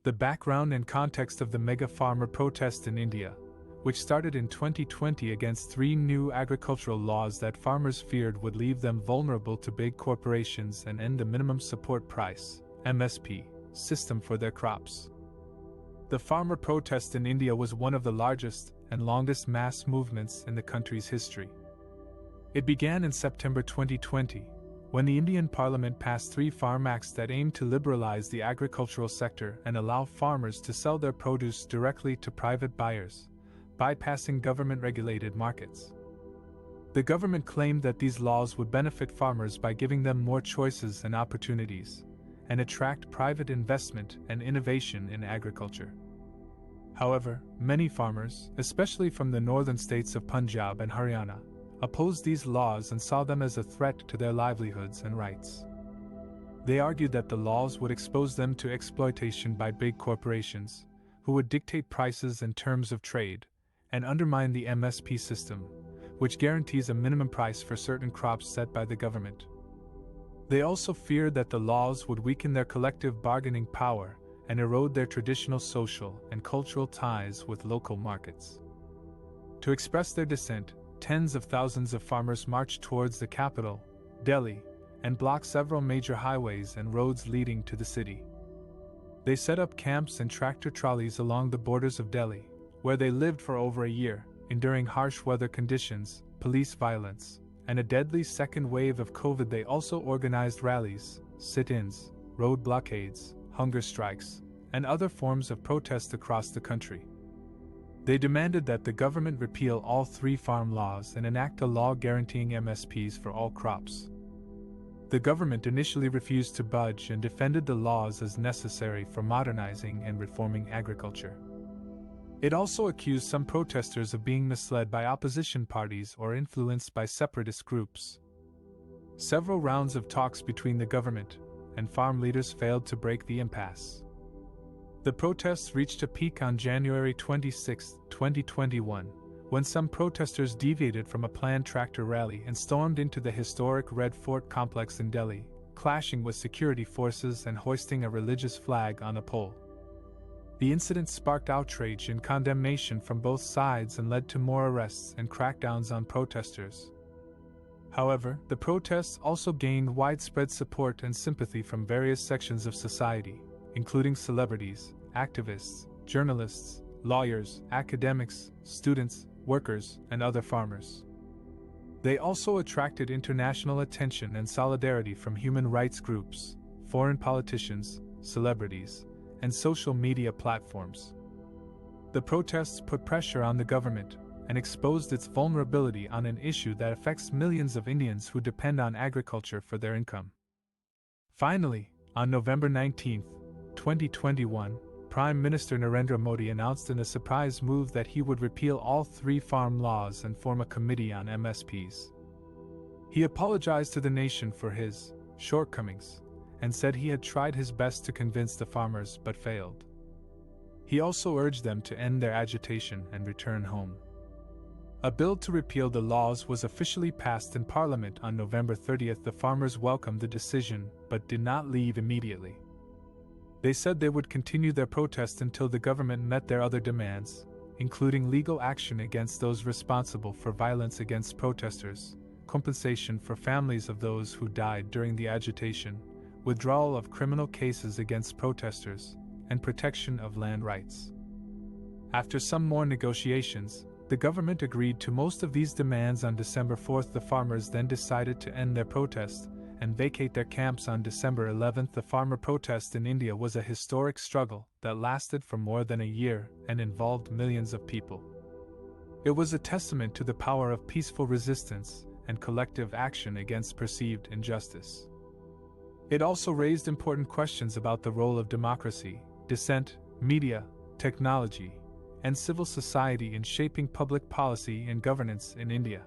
The background and context of the mega farmer protest in India, which started in 2020 against three new agricultural laws that farmers feared would leave them vulnerable to big corporations and end the minimum support price (MSP) system for their crops. The farmer protest in India was one of the largest and longest mass movements in the country's history. It began in September 2020, when the Indian Parliament passed three farm acts that aimed to liberalize the agricultural sector and allow farmers to sell their produce directly to private buyers, bypassing government-regulated markets. The government claimed that these laws would benefit farmers by giving them more choices and opportunities, and attract private investment and innovation in agriculture. However, many farmers, especially from the northern states of Punjab and Haryana, opposed these laws and saw them as a threat to their livelihoods and rights. They argued that the laws would expose them to exploitation by big corporations, who would dictate prices and terms of trade, and undermine the MSP system, which guarantees a minimum price for certain crops set by the government. They also feared that the laws would weaken their collective bargaining power and erode their traditional social and cultural ties with local markets. To express their dissent, tens of thousands of farmers marched towards the capital, Delhi, and blocked several major highways and roads leading to the city. They set up camps and tractor trolleys along the borders of Delhi, where they lived for over a year, enduring harsh weather conditions, police violence, and a deadly second wave of COVID. They also organized rallies, sit-ins, road blockades, hunger strikes, and other forms of protest across the country. They demanded that the government repeal all three farm laws and enact a law guaranteeing MSPs for all crops. The government initially refused to budge and defended the laws as necessary for modernizing and reforming agriculture. It also accused some protesters of being misled by opposition parties or influenced by separatist groups. Several rounds of talks between the government and farm leaders failed to break the impasse. The protests reached a peak on January 26, 2021, when some protesters deviated from a planned tractor rally and stormed into the historic Red Fort complex in Delhi, clashing with security forces and hoisting a religious flag on a pole. The incident sparked outrage and condemnation from both sides and led to more arrests and crackdowns on protesters. However, the protests also gained widespread support and sympathy from various sections of society, including celebrities, activists, journalists, lawyers, academics, students, workers, and other farmers. They also attracted international attention and solidarity from human rights groups, foreign politicians, celebrities, and social media platforms. The protests put pressure on the government and exposed its vulnerability on an issue that affects millions of Indians who depend on agriculture for their income. Finally, on November 19, 2021, Prime Minister Narendra Modi announced in a surprise move that he would repeal all three farm laws and form a committee on MSPs. He apologized to the nation for his shortcomings and said he had tried his best to convince the farmers but failed. He also urged them to end their agitation and return home. A bill to repeal the laws was officially passed in Parliament on November 30. The farmers welcomed the decision but did not leave immediately. They said they would continue their protest until the government met their other demands, including legal action against those responsible for violence against protesters, compensation for families of those who died during the agitation, withdrawal of criminal cases against protesters, and protection of land rights. After some more negotiations, the government agreed to most of these demands on December 4. The farmers then decided to end their protest and vacate their camps on December 11. The farmer protest in India was a historic struggle that lasted for more than a year and involved millions of people. It was a testament to the power of peaceful resistance and collective action against perceived injustice. It also raised important questions about the role of democracy, dissent, media, technology, and civil society in shaping public policy and governance in India.